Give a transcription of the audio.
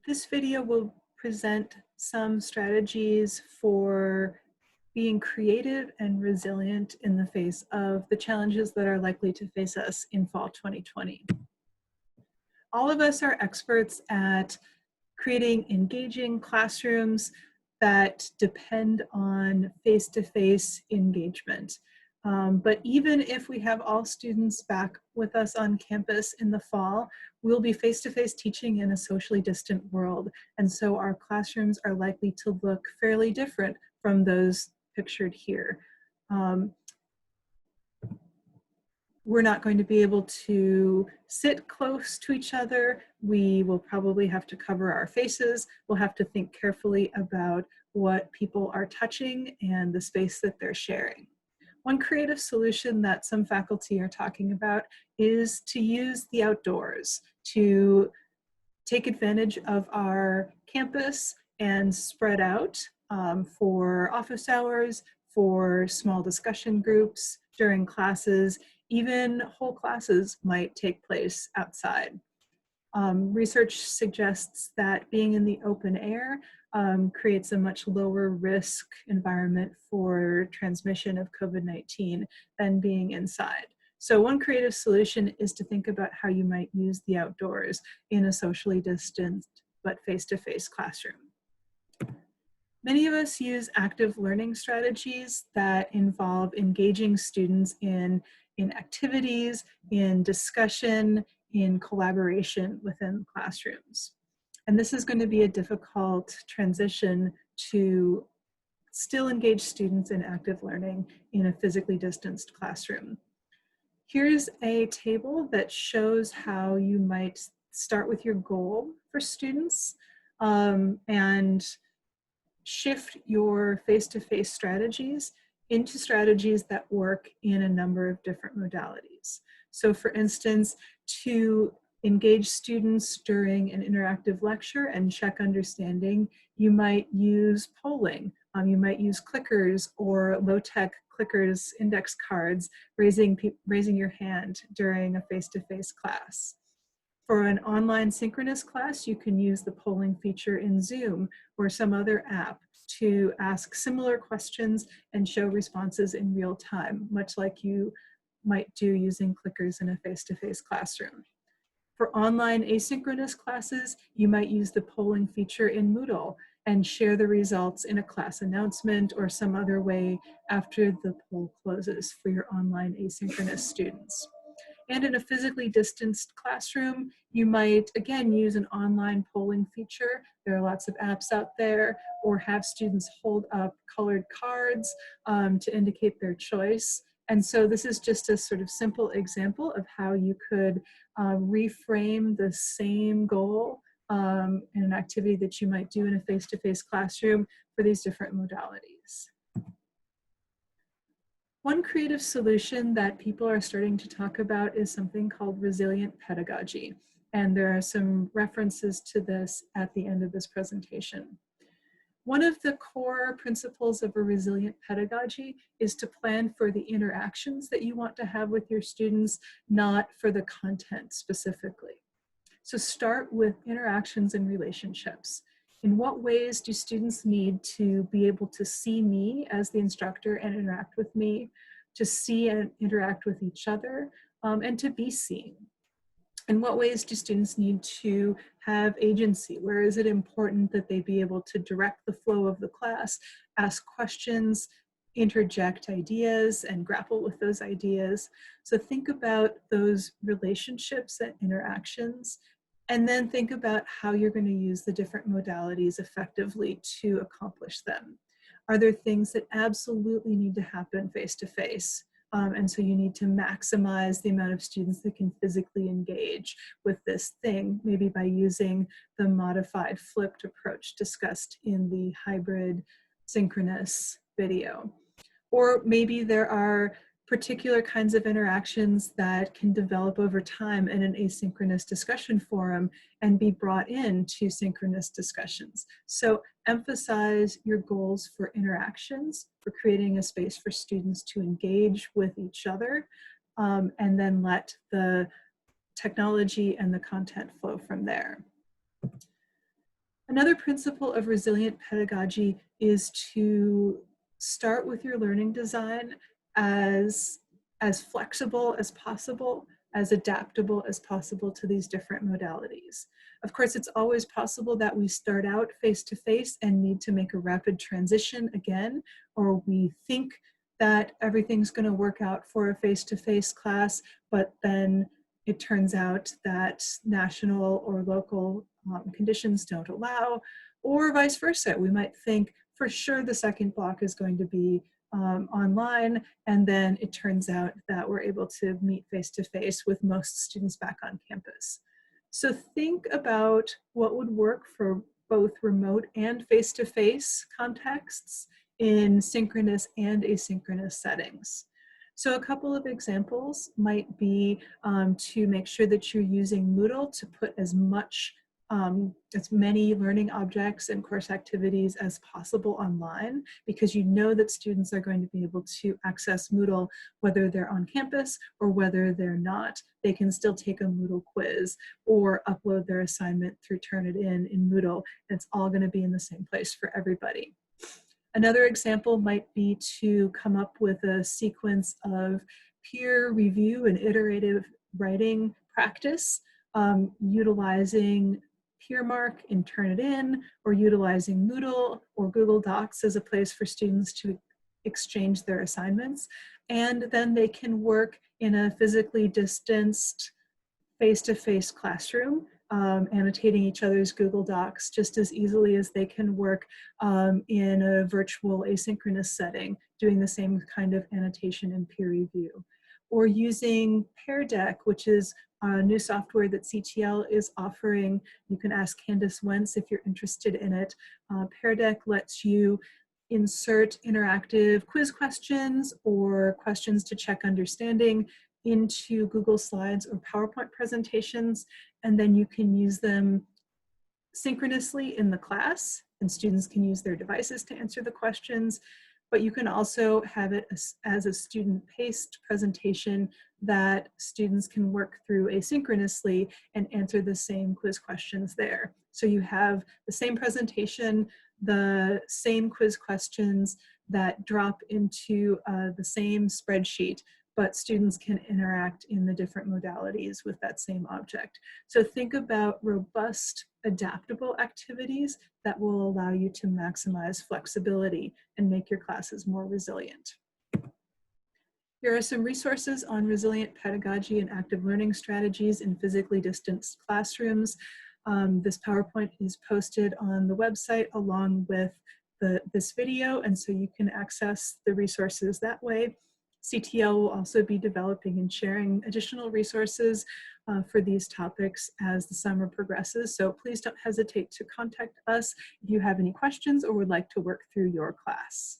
This video will present some strategies for being creative and resilient in the face of the challenges that are likely to face us in fall 2020. All of us are experts at creating engaging classrooms that depend on face-to-face engagement. But even if we have all students back with us on campus in the fall, we'll be face-to-face teaching in a socially distant world. And so our classrooms are likely to look fairly different from those pictured here. We're not going to be able to sit close to each other. We will probably have to cover our faces. We'll have to think carefully about what people are touching and the space that they're sharing. One creative solution that some faculty are talking about is to use the outdoors, to take advantage of our campus and spread out for office hours, for small discussion groups during classes. Even whole classes might take place outside. Research suggests that being in the open air creates a much lower risk environment for transmission of COVID-19 than being inside. So one creative solution is to think about how you might use the outdoors in a socially distanced but face-to-face classroom. Many of us use active learning strategies that involve engaging students in activities, in discussion, in collaboration within classrooms. And this is going to be a difficult transition to still engage students in active learning in a physically distanced classroom. Here's a table that shows how you might start with your goal for students and shift your face-to-face strategies into strategies that work in a number of different modalities. So for instance, to engage students during an interactive lecture and check understanding, you might use polling. You might use clickers or low-tech clickers, index cards, raising your hand during a face-to-face class. For an online synchronous class, you can use the polling feature in Zoom or some other app to ask similar questions and show responses in real time, much like you might do using clickers in a face-to-face classroom. For online asynchronous classes, you might use the polling feature in Moodle and share the results in a class announcement or some other way after the poll closes for your online asynchronous students. And in a physically distanced classroom, you might, again, use an online polling feature. There are lots of apps out there, or have students hold up colored cards to indicate their choice. And so this is just a sort of simple example of how you could reframe the same goal in an activity that you might do in a face-to-face classroom for these different modalities. One creative solution that people are starting to talk about is something called resilient pedagogy. And there are some references to this at the end of this presentation. One of the core principles of a resilient pedagogy is to plan for the interactions that you want to have with your students, not for the content specifically. So start with interactions and relationships. In what ways do students need to be able to see me as the instructor and interact with me, to see and interact with each other, and to be seen? In what ways do students need to have agency? Where is it important that they be able to direct the flow of the class, ask questions, interject ideas, and grapple with those ideas? So think about those relationships and interactions, and then think about how you're going to use the different modalities effectively to accomplish them. Are there things that absolutely need to happen face-to-face? And so you need to maximize the amount of students that can physically engage with this thing, maybe by using the modified flipped approach discussed in the hybrid synchronous video. Or maybe there are particular kinds of interactions that can develop over time in an asynchronous discussion forum and be brought into synchronous discussions. So emphasize your goals for interactions, for creating a space for students to engage with each other, and then let the technology and the content flow from there. Another principle of resilient pedagogy is to start with your learning design as flexible as possible, as adaptable as possible to these different modalities. Of course, it's always possible that we start out face-to-face and need to make a rapid transition again, or we think that everything's going to work out for a face-to-face class, but then it turns out that national or local conditions don't allow, or vice versa. We might think for sure the second block is going to be online, and then it turns out that we're able to meet face-to-face with most students back on campus. So think about what would work for both remote and face-to-face contexts in synchronous and asynchronous settings. So a couple of examples might be to make sure that you're using Moodle to put as many learning objects and course activities as possible online, because you know that students are going to be able to access Moodle whether they're on campus or whether they're not. They can still take a Moodle quiz or upload their assignment through Turnitin in Moodle, and it's all going to be in the same place for everybody. Another example might be to come up with a sequence of peer review and iterative writing practice, utilizing PeerMark in Turnitin, or utilizing Moodle or Google Docs as a place for students to exchange their assignments. And then they can work in a physically distanced face-to-face classroom, annotating each other's Google Docs just as easily as they can work in a virtual asynchronous setting, doing the same kind of annotation and peer review. Or using Pear Deck, which is a new software that CTL is offering. You can ask Candace Wentz if you're interested in it. Pear Deck lets you insert interactive quiz questions or questions to check understanding into Google Slides or PowerPoint presentations, and then you can use them synchronously in the class, and students can use their devices to answer the questions, but you can also have it as a student-paced presentation that students can work through asynchronously and answer the same quiz questions there. So you have the same presentation, the same quiz questions that drop into the same spreadsheet, but students can interact in the different modalities with that same object. So think about robust, adaptable activities that will allow you to maximize flexibility and make your classes more resilient. Here are some resources on resilient pedagogy and active learning strategies in physically distanced classrooms. This PowerPoint is posted on the website along with this video, and so you can access the resources that way. CTL will also be developing and sharing additional resources for these topics as the summer progresses, so please don't hesitate to contact us if you have any questions or would like to work through your class.